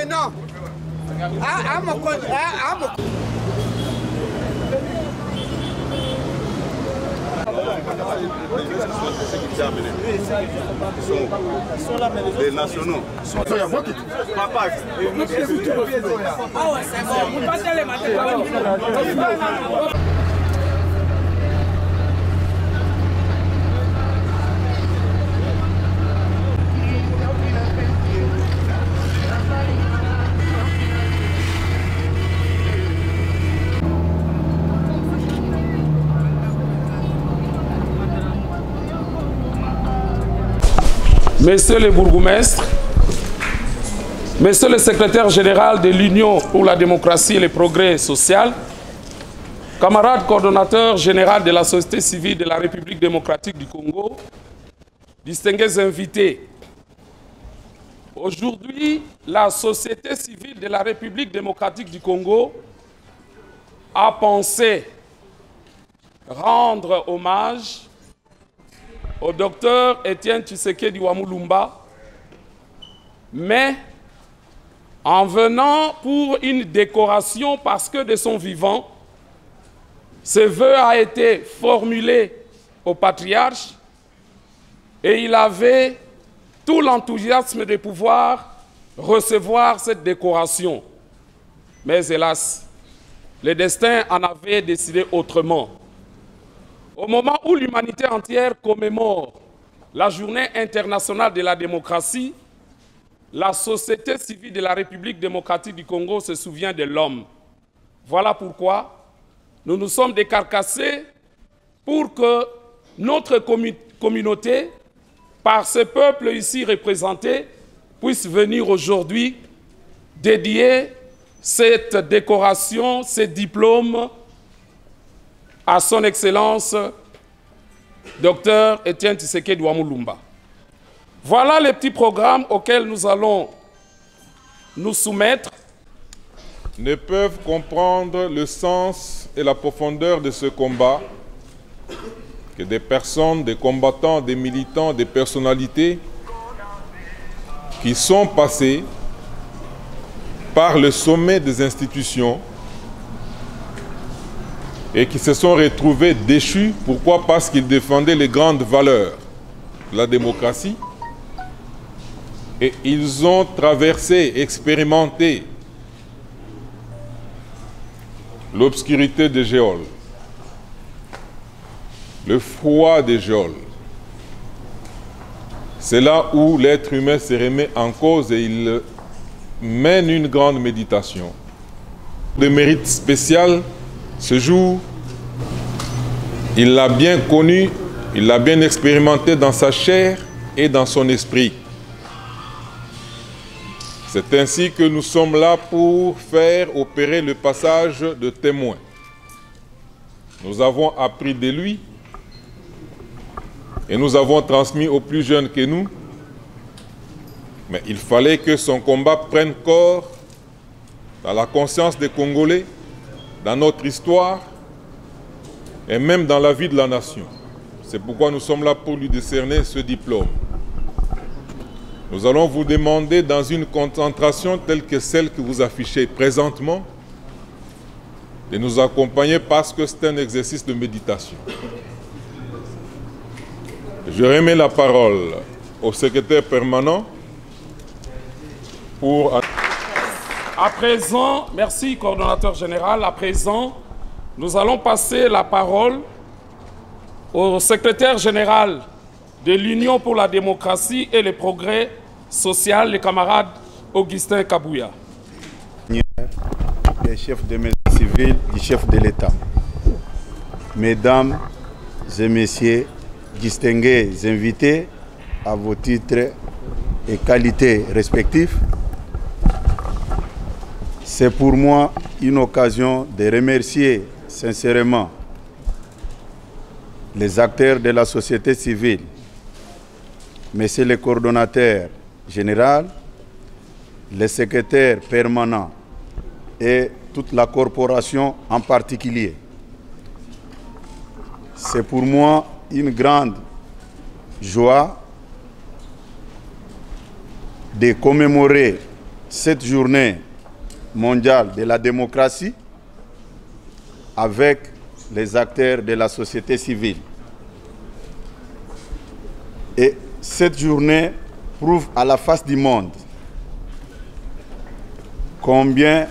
Non. Les nationaux. Messieurs les bourgmestres, Monsieur le secrétaire général de l'Union pour la démocratie et le progrès social, camarades coordonnateurs général de la société civile de la République démocratique du Congo, distingués invités, aujourd'hui, la société civile de la République démocratique du Congo a pensé rendre hommage au docteur Étienne Tshisekedi Wamulumba, mais en venant pour une décoration parce que de son vivant, ce vœu a été formulé au patriarche et il avait tout l'enthousiasme de pouvoir recevoir cette décoration. Mais hélas, le destin en avait décidé autrement. Au moment où l'humanité entière commémore la journée internationale de la démocratie, la société civile de la République démocratique du Congo se souvient de l'homme. Voilà pourquoi nous nous sommes décarcassés pour que notre communauté, par ce peuple ici représenté, puisse venir aujourd'hui dédier cette décoration, ces diplômes à son Excellence, Dr Étienne Tshisekedi Wamulumba. Voilà les petits programmes auxquels nous allons nous soumettre. Ne peuvent comprendre le sens et la profondeur de ce combat que des personnes, des combattants, des militants, des personnalités qui sont passés par le sommet des institutions et qui se sont retrouvés déchus. Pourquoi? Parce qu'ils défendaient les grandes valeurs de la démocratie. Et ils ont traversé, expérimenté l'obscurité des geôles, le froid des geôles. C'est là où l'être humain se remet en cause et il mène une grande méditation. Le mérite spécial, ce jour, il l'a bien connu, il l'a bien expérimenté dans sa chair et dans son esprit. C'est ainsi que nous sommes là pour faire opérer le passage de témoin. Nous avons appris de lui et nous avons transmis aux plus jeunes que nous. Mais il fallait que son combat prenne corps dans la conscience des Congolais, dans notre histoire et même dans la vie de la nation. C'est pourquoi nous sommes là pour lui décerner ce diplôme. Nous allons vous demander, dans une concentration telle que celle que vous affichez présentement, de nous accompagner parce que c'est un exercice de méditation. Je remets la parole au secrétaire permanent pour... À présent, merci coordonnateur général, à présent, nous allons passer la parole au secrétaire général de l'Union pour la démocratie et le progrès social, le camarade Augustin Kabouya. Les chefs de maison civile du chef de l'État. Mesdames et messieurs, distingués invités à vos titres et qualités respectifs, c'est pour moi une occasion de remercier sincèrement les acteurs de la société civile, Monsieur le coordonnateur général, le secrétaire permanent et toute la corporation en particulier. C'est pour moi une grande joie de commémorer cette journée mondiale de la démocratie avec les acteurs de la société civile. Et cette journée prouve à la face du monde combien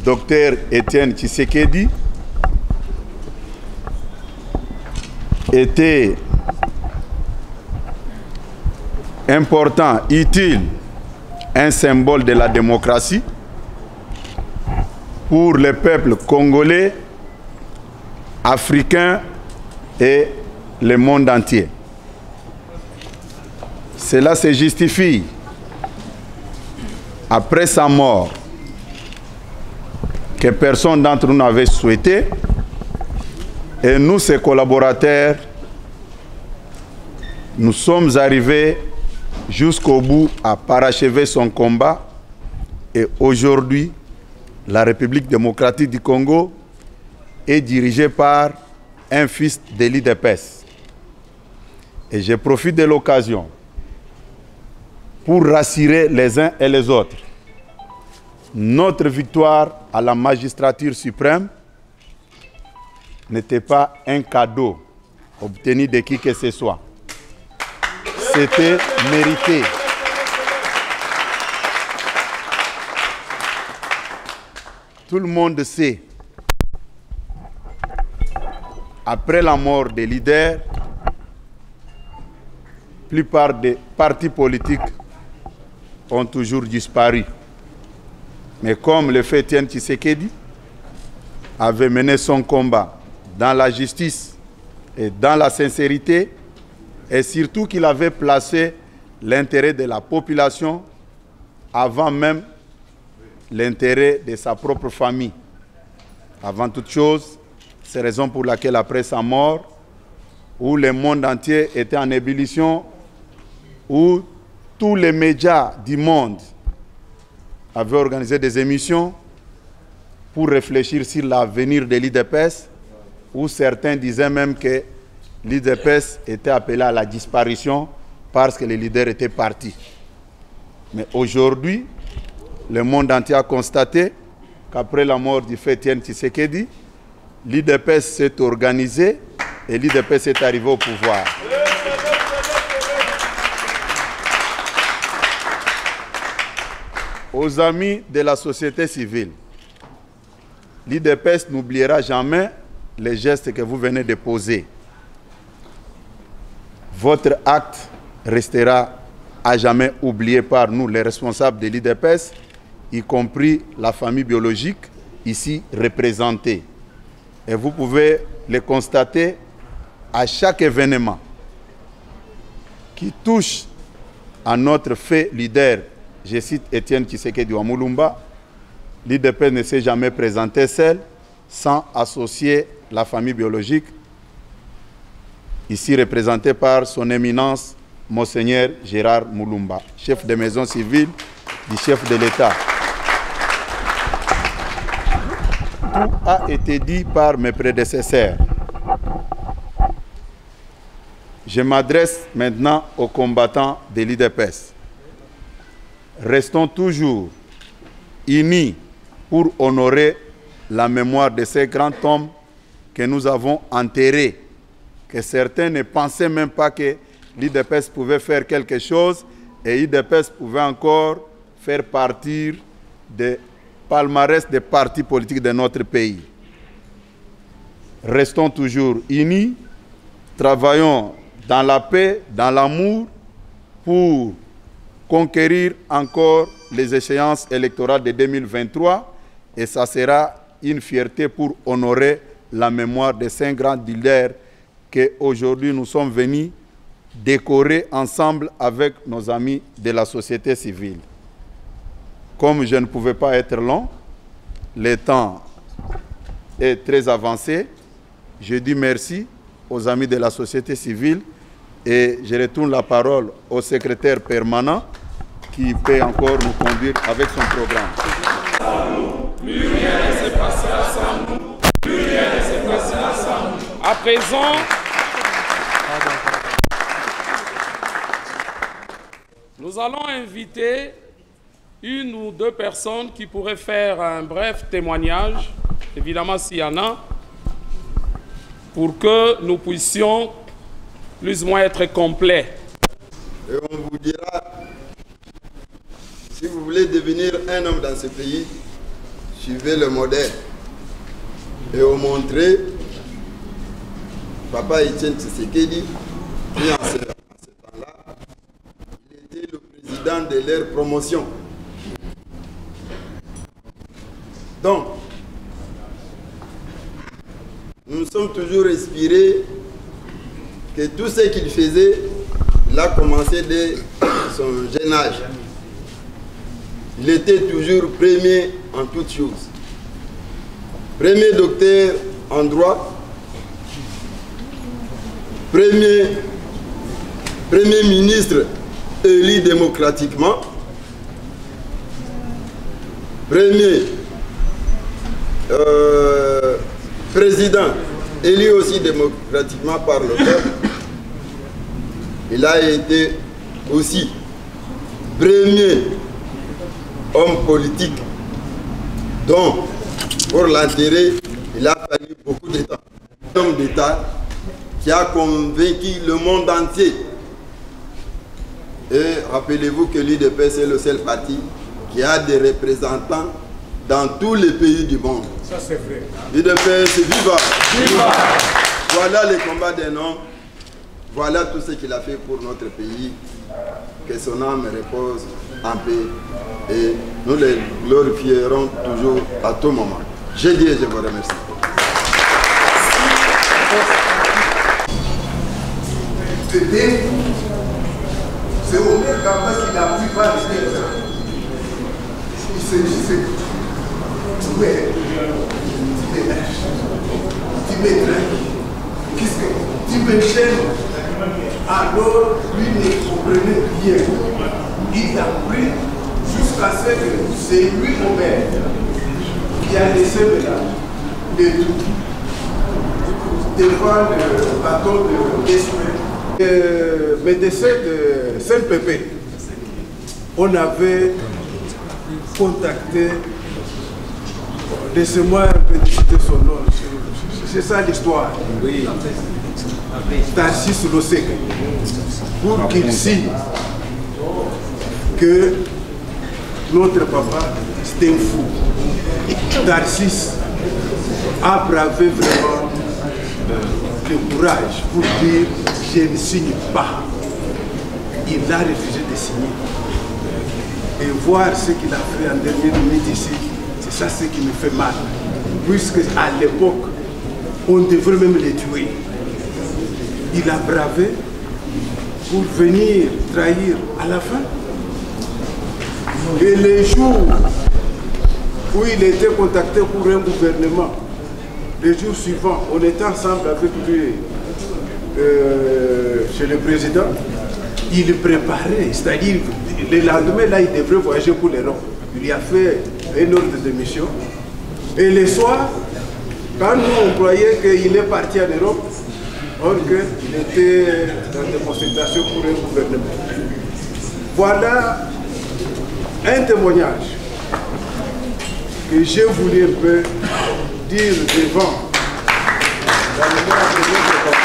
Dr Étienne Tshisekedi était important, utile, un symbole de la démocratie pour les peuples congolais, africains et le monde entier. Cela se justifie après sa mort, que personne d'entre nous n'avait souhaité, et nous, ses collaborateurs, nous sommes arrivés jusqu'au bout à parachever son combat, et aujourd'hui, la République démocratique du Congo est dirigée par un fils de l'UDPS. Et je profite de l'occasion pour rassurer les uns et les autres. Notre victoire à la magistrature suprême n'était pas un cadeau obtenu de qui que ce soit. C'était mérité. Tout le monde sait, après la mort des leaders, la plupart des partis politiques ont toujours disparu. Mais comme le fait Étienne Tshisekedi avait mené son combat dans la justice et dans la sincérité, et surtout qu'il avait placé l'intérêt de la population avant même l'intérêt de sa propre famille. Avant toute chose, c'est la raison pour laquelle après sa mort, où le monde entier était en ébullition, où tous les médias du monde avaient organisé des émissions pour réfléchir sur l'avenir de l'UDPS, où certains disaient même que l'UDPS était appelé à la disparition parce que les leaders étaient partis. Mais aujourd'hui, le monde entier a constaté qu'après la mort du fait Étienne Tshisekedi, l'UDPS s'est organisé et l'UDPS est arrivé au pouvoir. Aux amis de la société civile, l'UDPS n'oubliera jamais les gestes que vous venez de poser. Votre acte restera à jamais oublié par nous, les responsables de l'UDPS, y compris la famille biologique ici représentée. Et vous pouvez le constater à chaque événement qui touche à notre fait leader. Je cite Étienne Tshisekedi Wamulumba, l'UDPS ne s'est jamais présenté seul sans associer la famille biologique, ici représentée par son éminence, Monseigneur Gérard Mulumba, chef de maison civile du chef de l'État. Tout a été dit par mes prédécesseurs. Je m'adresse maintenant aux combattants de l'UDPS. Restons toujours unis pour honorer la mémoire de ces grands hommes que nous avons enterrés, que certains ne pensaient même pas que l'UDPS pouvait faire quelque chose et l'UDPS pouvait encore faire partir des palmarès des partis politiques de notre pays. Restons toujours unis, travaillons dans la paix, dans l'amour, pour conquérir encore les échéances électorales de 2023 et ça sera une fierté pour honorer la mémoire de ces grands leaders qu'aujourd'hui nous sommes venus décorer ensemble avec nos amis de la société civile. Comme je ne pouvais pas être long, le temps est très avancé, je dis merci aux amis de la société civile et je retourne la parole au secrétaire permanent qui peut encore nous conduire avec son programme. Plus rien ne se passera sans nous. Plus rien ne se passera sans nous. À présent, Nous allons inviter une ou deux personnes qui pourraient faire un bref témoignage, évidemment s'il y en a, pour que nous puissions plus ou moins être complets. Et on vous dira, si vous voulez devenir un homme dans ce pays, suivez le modèle. Et on montrait Papa Etienne Tshisekedi, qui en ce temps-là, il était le président de leur promotion. Donc, nous sommes toujours inspirés que tout ce qu'il faisait, il a commencé dès son jeune âge. Il était toujours premier en toutes choses. Premier docteur en droit, premier ministre élu démocratiquement, premier président élu aussi démocratiquement par le peuple. Il a été aussi premier homme politique dont pour l'enterrer, il a fallu beaucoup de temps. Un homme d'État qui a convaincu le monde entier. Et rappelez-vous que l'UDPS est le seul parti qui a des représentants dans tous les pays du monde. Ça c'est vrai. L'UDPS, viva! Viva! Voilà le combat d'un homme. Voilà tout ce qu'il a fait pour notre pays. Que son âme repose en paix. Et nous le glorifierons toujours à tout moment. Je dis et je vous remercie. C'est au même campus qu'il a pu pas venir. Il se disait, mais tu m'étreins, qu'est-ce que tu me chaînes? Alors lui ne comprenait rien. Il a pris jusqu'à ce que c'est lui Omer qui a laissé le tout devant le bateau de Gaspard. Médecin de Saint-Pépé, on avait contacté, laissez-moi un peu citer son nom, c'est ça l'histoire. Oui. Tarsis Losek, pour qu'il signe que notre papa c'était un fou. Tarsis a bravé vraiment le courage pour dire je ne signe pas. Il a refusé de signer. Et voir ce qu'il a fait en dernière minute ici, c'est ça ce qui me fait mal. Puisque à l'époque, on devrait même les tuer. Il a bravé pour venir trahir à la fin. Et les jours où il était contacté pour un gouvernement, les jours suivants, on était ensemble avec lui chez le président, il préparait, c'est-à-dire le lendemain, là, il devrait voyager pour l'Europe. Il y a fait un ordre de mission. Et le soir, quand nous on croyait qu'il est parti en Europe, or qu'il était dans des consultations pour un gouvernement. Voilà un témoignage que j'ai voulu un peu dire devant la mémoire de notre papa.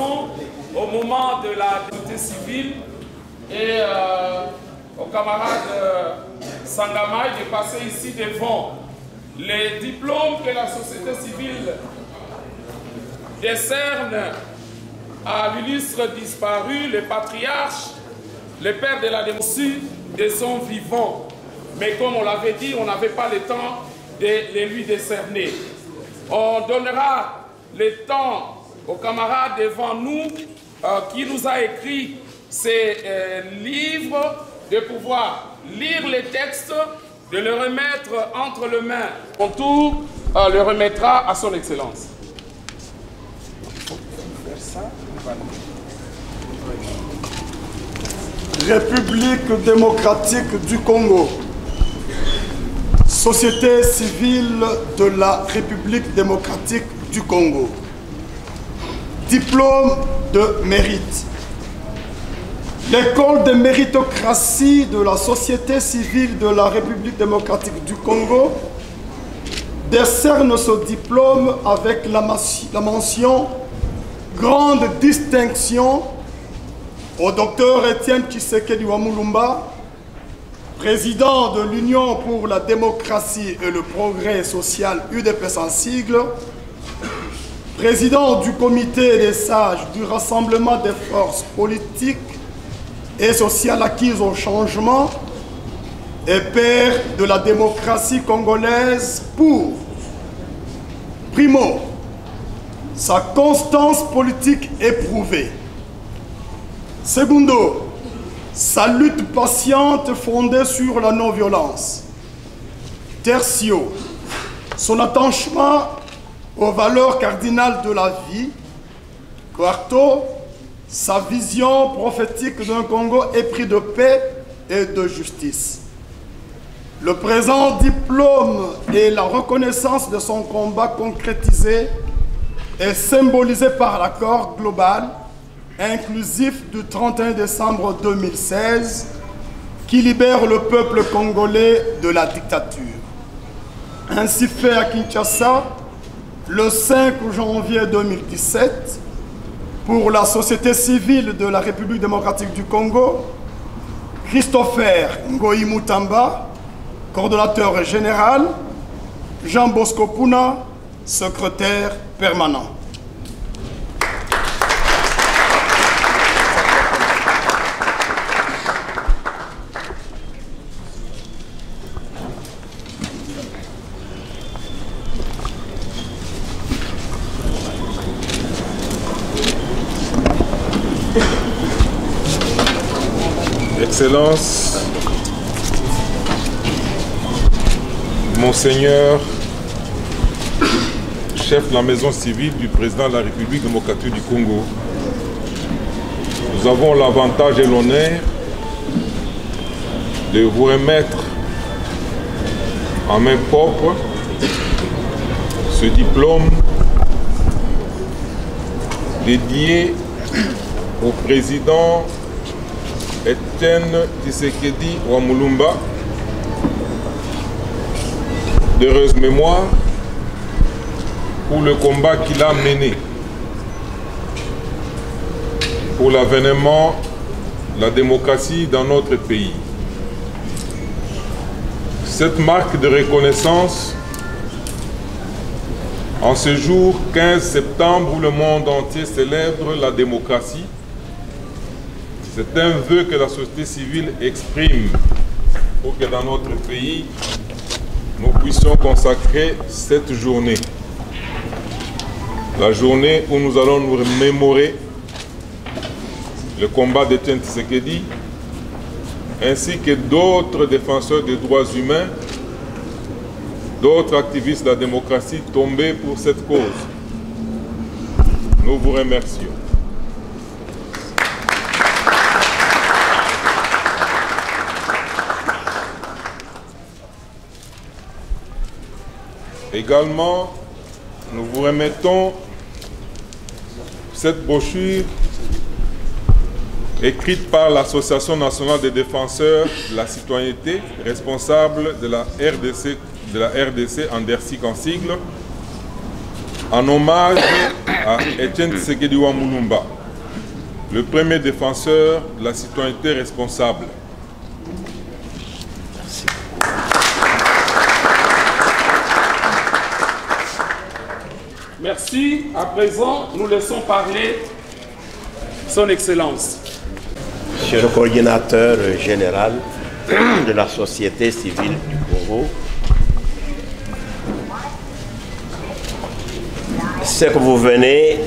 pardon au moment de la société civile et au camarade Sangama de passer ici devant les diplômes que la société civile décerne à l'illustre disparu, le patriarche, le père de la démocratie de son vivant. Mais comme on l'avait dit, on n'avait pas le temps de les lui décerner. On donnera le temps aux camarades devant nous qui nous a écrit ces livres de pouvoir lire les textes, de le remettre entre les mains. Mon tour le remettra à son Excellence. République démocratique du Congo. Société civile de la République démocratique du Congo. Diplôme de mérite. L'école de méritocratie de la société civile de la République démocratique du Congo décerne ce diplôme avec la mention grande distinction au docteur Étienne Tshisekedi Wamulumba, président de l'Union pour la démocratie et le progrès social UDPS en sigle, président du comité des sages du rassemblement des forces politiques et sociales acquises au changement et père de la démocratie congolaise pour, primo, sa constance politique éprouvée. Secondo, sa lutte patiente fondée sur la non-violence. Tertio, son attachement aux valeurs cardinales de la vie. Quarto, sa vision prophétique d'un Congo épris de paix et de justice. Le présent diplôme et la reconnaissance de son combat concrétisé est symbolisé par l'accord global inclusif du 31 décembre 2016 qui libère le peuple congolais de la dictature. Ainsi fait à Kinshasa le 5 janvier 2017 pour la société civile de la République démocratique du Congo, Christopher Ngoyi Mutamba, coordonnateur général, Jean Bosco Puna, secrétaire permanent. Excellences, Monseigneur, chef de la maison civile du président de la République démocratique du Congo, nous avons l'avantage et l'honneur de vous remettre en main propre ce diplôme dédié au président Étienne Tshisekedi Wamulumba, d'heureuse mémoire pour le combat qu'il a mené pour l'avènement de la démocratie dans notre pays. Cette marque de reconnaissance, en ce jour 15 septembre où le monde entier célèbre la démocratie, c'est un vœu que la société civile exprime pour que dans notre pays, nous puissions consacrer cette journée. La journée où nous allons nous remémorer le combat d'Étienne Tshisekedi, ainsi que d'autres défenseurs des droits humains, d'autres activistes de la démocratie tombés pour cette cause. Nous vous remercions. Également, nous vous remettons cette brochure écrite par l'Association nationale des défenseurs de la citoyenneté, responsable de la RDC Andersic en sigle, en hommage à Étienne Tshisekedi Wamulumba. le premier défenseur de la citoyenneté responsable. Merci. Merci. À présent, nous laissons parler Son Excellence. Monsieur le coordinateur général de la société civile du Congo, ce que vous venez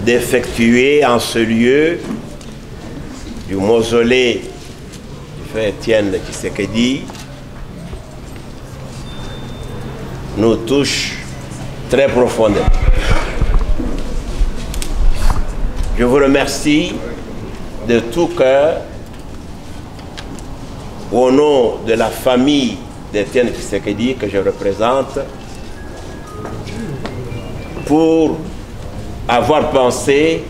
d'effectuer en ce lieu du mausolée du frère Étienne Tshisekedi nous touche très profondément. Je vous remercie de tout cœur au nom de la famille d'Étienne Tshisekedi que je représente pour avoir pensé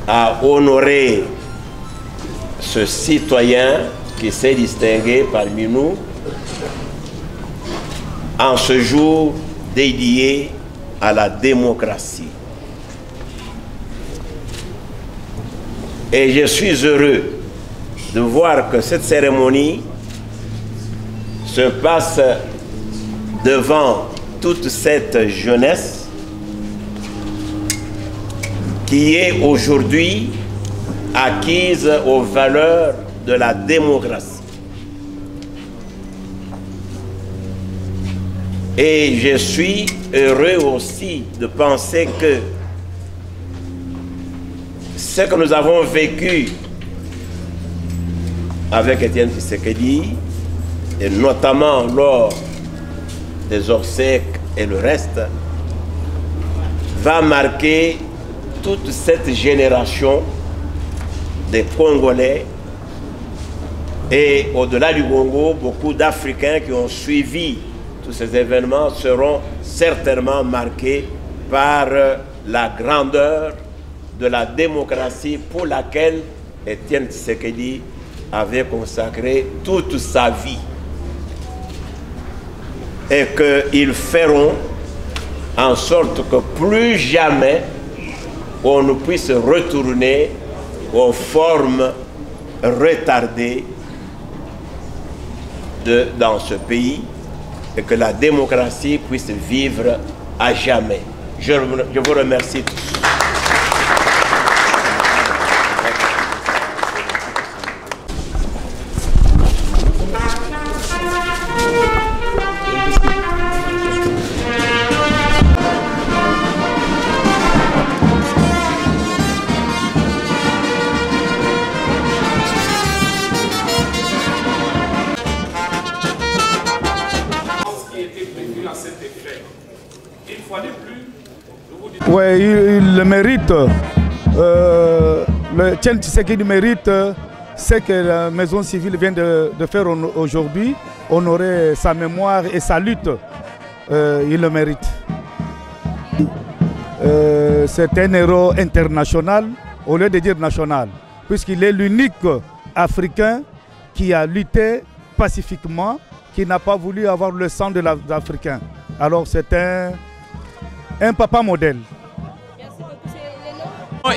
à honorer ce citoyen qui s'est distingué parmi nous en ce jour dédié à la démocratie. Et je suis heureux de voir que cette cérémonie se passe devant toute cette jeunesse qui est aujourd'hui acquise aux valeurs de la démocratie. Et je suis heureux aussi de penser que ce que nous avons vécu avec Étienne Tshisekedi, et notamment lors des obsèques et le reste, va marquer toute cette génération des Congolais et au-delà du Congo, beaucoup d'Africains qui ont suivi tous ces événements seront certainement marqués par la grandeur de la démocratie pour laquelle Étienne Tshisekedi avait consacré toute sa vie. Et qu'ils feront en sorte que plus jamais on ne puisse retourner aux formes retardées dans ce pays et que la démocratie puisse vivre à jamais. Je vous remercie tous. Oui, il le mérite. Le Étienne Tshisekedi mérite ce que la maison civile vient de faire aujourd'hui, honorer sa mémoire et sa lutte. Il le mérite. C'est un héros international, au lieu de dire national, puisqu'il est l'unique Africain qui a lutté pacifiquement, qui n'a pas voulu avoir le sang de l'Africain. Alors c'est un papa modèle.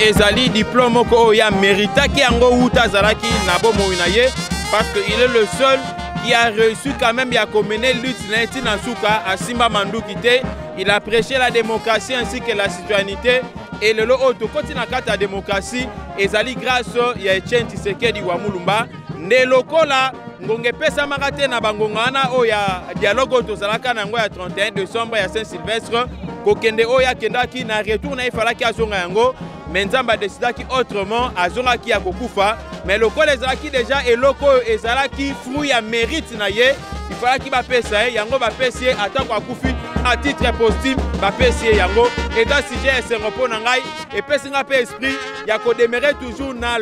Ezali diplôme ko ya mérita qui ango uta zaraki nabo moinaye parce qu'il est le seul qui a reçu quand même ya mener lutte na Souka à Simba Mandukite. Il a prêché la démocratie ainsi que la citoyenneté et le auto continue à démocratie ezali grâce ya Étienne Tshisekedi wa Mulumba ne lokola ngonge pesa makate na bangongana o ya dialogue to zalaka na ngo ya 31 décembre ya Saint-Sylvestre kokende o ya kendaki na retour na ifalaki azonga yango Menzamba décidaki autrement azongaki ya kokufa mais lokola ezalaki déjà eloko ezalaki fruit ya mérite na ye il falaki ba pesa yango ba pesa atako akufi à titre posthume ba pesa yango et dans sujet c'est repos na ngai et pesa nga pe esprit ya ko demeurer toujours na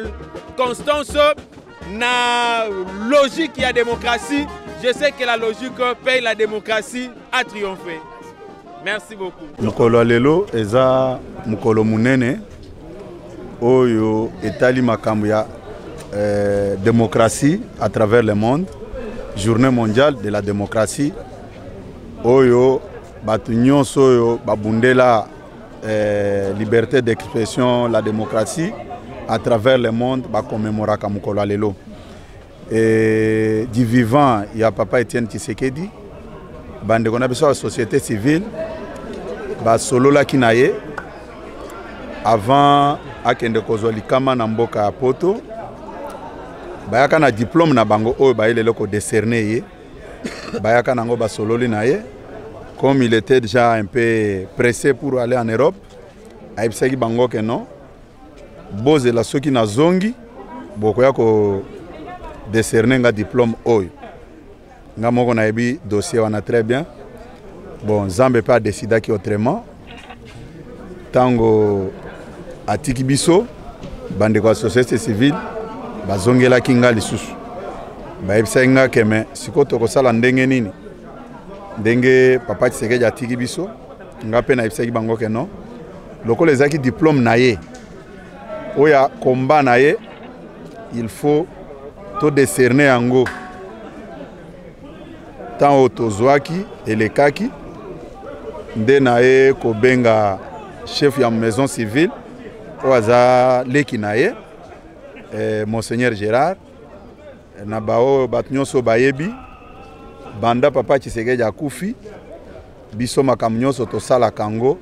constance na logique ya démocratie. Je sais que la logique paye la démocratie a triomphé. Merci beaucoup. Mukolo lelo eza mukolo munene oyo etali makambo ya démocratie à travers le monde, journée mondiale de la démocratie oyo batu nyonso oyo babundela liberté d'expression, la démocratie, à travers le monde, va commémorer Kamukolo Lelo. Et du vivant, il y a Papa Etienne Tshisekedi, bande qu'on a besoin de la société civile, solo la kinaye, avant akende kozoli kama na mboka ya poto, bayaka na diplôme na bango oyo bayele ko décerné ye, bayaka nango basololi na ye. Comme il était déjà un peu pressé pour aller en Europe, aibisaki bango que non. Boze la soki na zongi, bokoya ko décerner nga diplôme oyo. Nga moko na yebi dossier wana très bien. Bon, Zambé pas décidé qui autrement. Tango atiki biso, bande kwa société civile, bazongela kinga lisusu. Baibisaki nga keme sikoto kosala ndenge nini. Ndenge Papa Tshisekedi atiki biso nga pe na ibisaki bango ke non lokola ezaki diplôme na ye oya combat na ye il faut to décerner yango tant otozwaki elekaki nde na ye kobenga chef ya maison civile oaza leki na ye Monseigneur Gérard na bao batnyonso bayebi banda Papa Tshisekedi akufi biso makambo nyonso tosala kango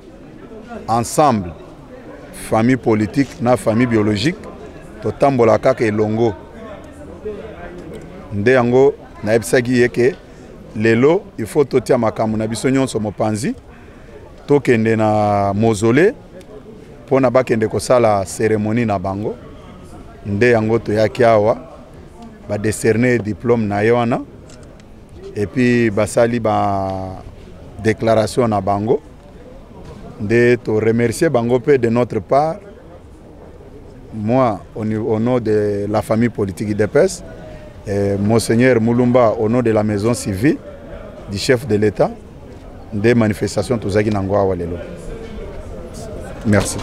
ensemble famille politique na famille biologique totambola kaka elongo nde yango nayebisaki ye ke lelo il faut totia makambo na biso nyonso mopanzi tokende na mausolée mpona bakende kosala cérémonie na bango nde yango toyaki awa badécerner diplôme na ye wana et puis basali ba déclaration na bango de te remercier bango peu de notre part moi au nom de la famille politique IDPS Monseigneur Mulumba au nom de la maison civile du chef de l'État des manifestations tozaki nango awa lelo merci.